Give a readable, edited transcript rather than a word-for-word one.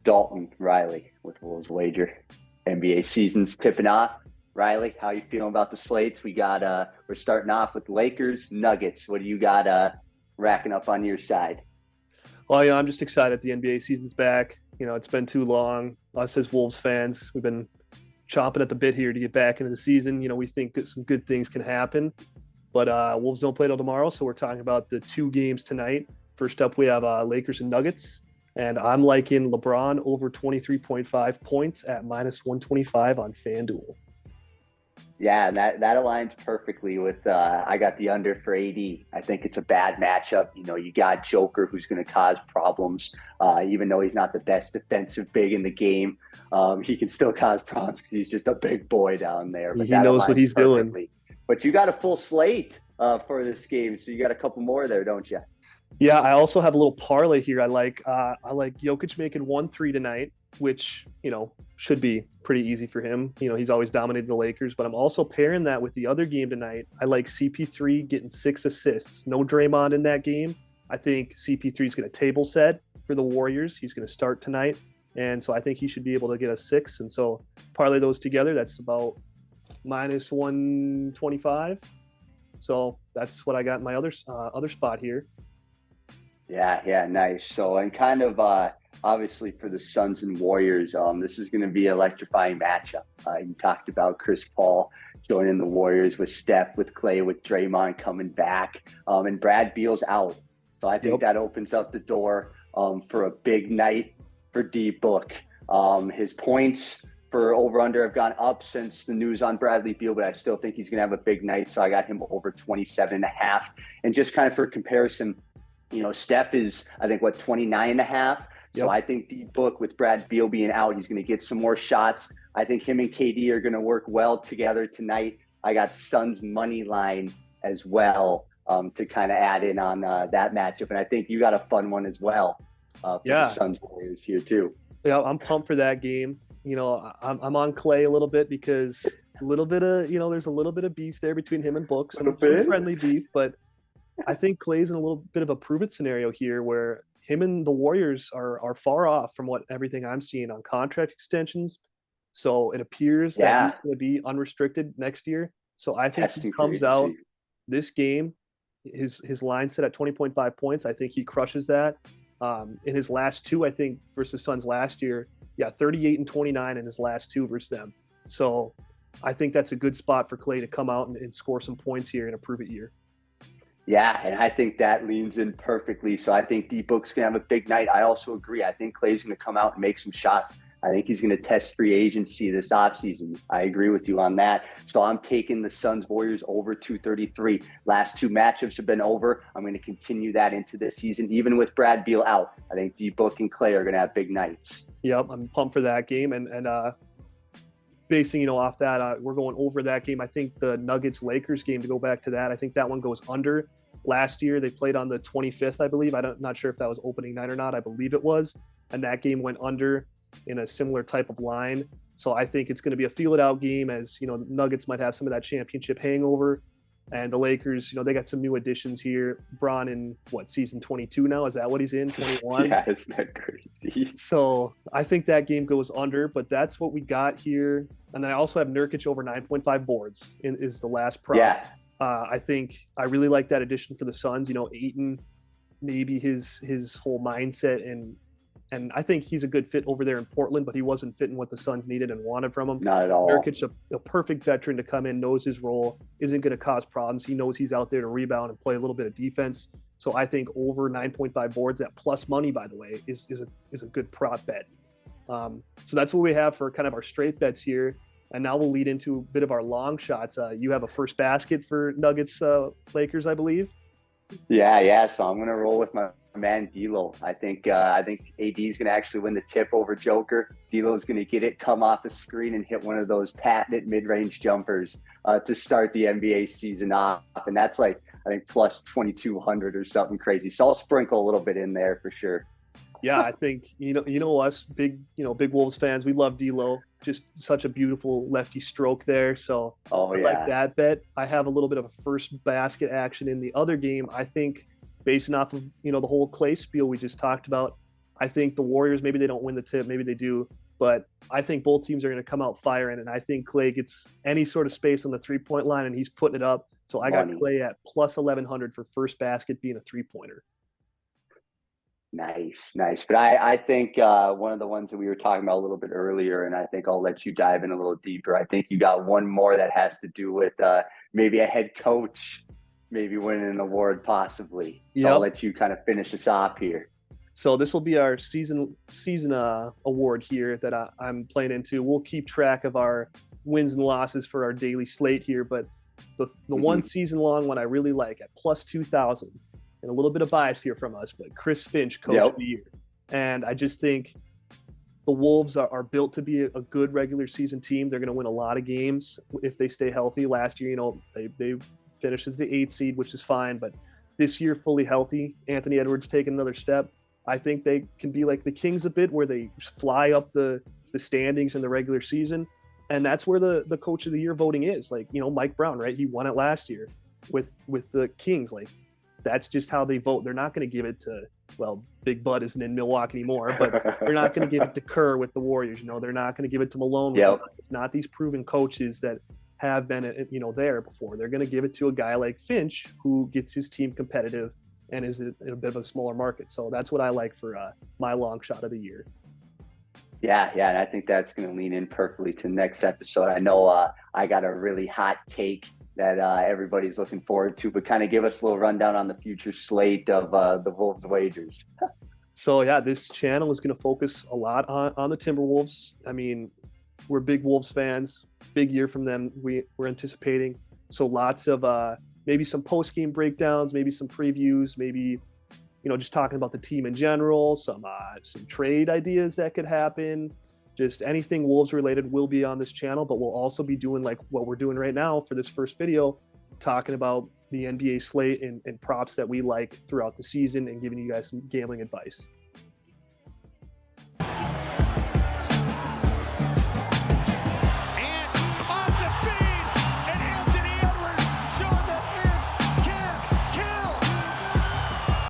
Dalton Riley with Wolves Wager. NBA season's tipping off. Riley, how you feeling about the slates? We're starting off with Lakers, Nuggets. What do you got racking up on your side? Well, I'm just excited the NBA season's back. It's been too long. Us as Wolves fans, we've been chomping at the bit here to get back into the season. We think that some good things can happen, but Wolves don't play till tomorrow, so we're talking about the two games tonight. First up, we have Lakers and Nuggets, and I'm liking LeBron over 23.5 points at minus 125 on FanDuel. Yeah, and that aligns perfectly with I got the under for AD. I think it's a bad matchup. You got Joker who's going to cause problems, even though he's not the best defensive big in the game. He can still cause problems because he's just a big boy down there. But He knows what he's doing. But you got a full slate for this game, so you got a couple more there, don't you? Yeah, I also have a little parlay here. I like Jokic making 1-3 tonight, which should be pretty easy for him. He's always dominated the Lakers, but I'm also pairing that with the other game tonight. I like CP3 getting 6 assists. No Draymond in that game. I think CP3 is going to table set for the Warriors. He's going to start tonight, and so I think he should be able to get a 6. And so parlay those together, that's about minus 125. So that's what I got in my other spot here. Yeah, nice. So, and kind of obviously for the Suns and Warriors, this is going to be an electrifying matchup. You talked about Chris Paul joining the Warriors with Steph, with Clay, with Draymond coming back, and Brad Beal's out. So I think that opens up the door for a big night for D-Book. His points for over-under have gone up since the news on Bradley Beal, but I still think he's going to have a big night. So I got him over 27.5. And just kind of for comparison, Steph is, I think, 29.5. So I think D-Book with Brad Beal being out, he's going to get some more shots. I think him and KD are going to work well together tonight. I got Suns money line as well to kind of add in on that matchup. And I think you got a fun one as well for the Suns Warriors here too. Yeah, I'm pumped for that game. I'm on Clay a little bit because a little bit of, there's a little bit of beef there between him and Book, some friendly beef, but I think Clay's in a little bit of a prove-it scenario here where him and the Warriors are far off from what everything I'm seeing on contract extensions. So it appears that he's going to be unrestricted next year. So I think he comes out this game, his line set at 20.5 points. I think he crushes that. In his last two, I think, versus Suns last year, 38 and 29 in his last two versus them. So I think that's a good spot for Clay to come out and score some points here in a prove-it year. Yeah, and I think that leans in perfectly. So I think D-Book's going to have a big night. I also agree. I think Clay's going to come out and make some shots. I think he's going to test free agency this offseason. I agree with you on that. So I'm taking the Suns Warriors over 233. Last two matchups have been over. I'm going to continue that into this season, even with Brad Beal out. I think D-Book and Clay are going to have big nights. Yep, I'm pumped for that game. And basing, off that, we're going over that game. I think the Nuggets-Lakers game, to go back to that, I think that one goes under. Last year, they played on the 25th, I believe. Not sure if that was opening night or not. I believe it was. And that game went under in a similar type of line. So I think it's going to be a feel-it-out game as, Nuggets might have some of that championship hangover. And the Lakers, they got some new additions here. Bron in, season 22 now? Is that what he's in, 21? Yeah, isn't that crazy? So I think that game goes under, but that's what we got here. And then I also have Nurkic over 9.5 boards is the last prop. Yeah. I think I really like that addition for the Suns. Ayton, maybe his whole mindset, and I think he's a good fit over there in Portland, but he wasn't fitting what the Suns needed and wanted from him. Not at all. Nurkic, a perfect veteran to come in, knows his role, isn't going to cause problems. He knows he's out there to rebound and play a little bit of defense. So I think over 9.5 boards at plus money, by the way, is a good prop bet. So that's what we have for kind of our straight bets here. And now we'll lead into a bit of our long shots. You have a first basket for Nuggets Lakers, I believe. Yeah. So I'm going to roll with my man D'Lo. I think AD is going to actually win the tip over Joker. D'Lo is going to get it, come off the screen, and hit one of those patented mid-range jumpers to start the NBA season off. And that's I think plus 2,200 or something crazy. So I'll sprinkle a little bit in there for sure. Yeah, I think us big Wolves fans, we love D'Lo. Just such a beautiful lefty stroke there. So I like that bet. I have a little bit of a first basket action in the other game. I think based off of the whole Clay spiel we just talked about, I think the Warriors, maybe they don't win the tip, maybe they do, but I think both teams are going to come out firing, and I think Klay gets any sort of space on the 3-point line, and he's putting it up. So I got Klay at plus 1,100 for first basket being a 3-pointer. Nice. But I think one of the ones that we were talking about a little bit earlier, and I think I'll let you dive in a little deeper. I think you got one more that has to do with maybe a head coach, maybe winning an award possibly. So I'll let you kind of finish us off here. So this will be our season award here that I'm playing into. We'll keep track of our wins and losses for our daily slate here, but the one season long one I really like at plus 2,000. And a little bit of bias here from us, but Chris Finch, Coach of the Year. And I just think the Wolves are built to be a good regular season team. They're going to win a lot of games if they stay healthy. Last year, they finished as the 8th seed, which is fine. But this year, fully healthy, Anthony Edwards taking another step. I think they can be like the Kings a bit, where they fly up the standings in the regular season. And that's where the Coach of the Year voting is. Like, Mike Brown, right? He won it last year with the Kings. Like, that's just how they vote. They're not going to give it to, Big Bud isn't in Milwaukee anymore, but they're not going to give it to Kerr with the Warriors. They're not going to give it to Malone. It's not these proven coaches that have been, there before. They're going to give it to a guy like Finch, who gets his team competitive and is in a bit of a smaller market. So that's what I like for my long shot of the year. Yeah, and I think that's going to lean in perfectly to the next episode. I know I got a really hot take that everybody's looking forward to, but kind of give us a little rundown on the future slate of the Wolves wagers. So yeah, this channel is going to focus a lot on the Timberwolves. I mean, we're big Wolves fans. Big year from them we're anticipating. So lots of maybe some post-game breakdowns, maybe some previews, maybe just talking about the team in general, some trade ideas that could happen. Just anything Wolves related will be on this channel, but we'll also be doing like what we're doing right now for this first video, talking about the NBA slate and props that we like throughout the season and giving you guys some gambling advice.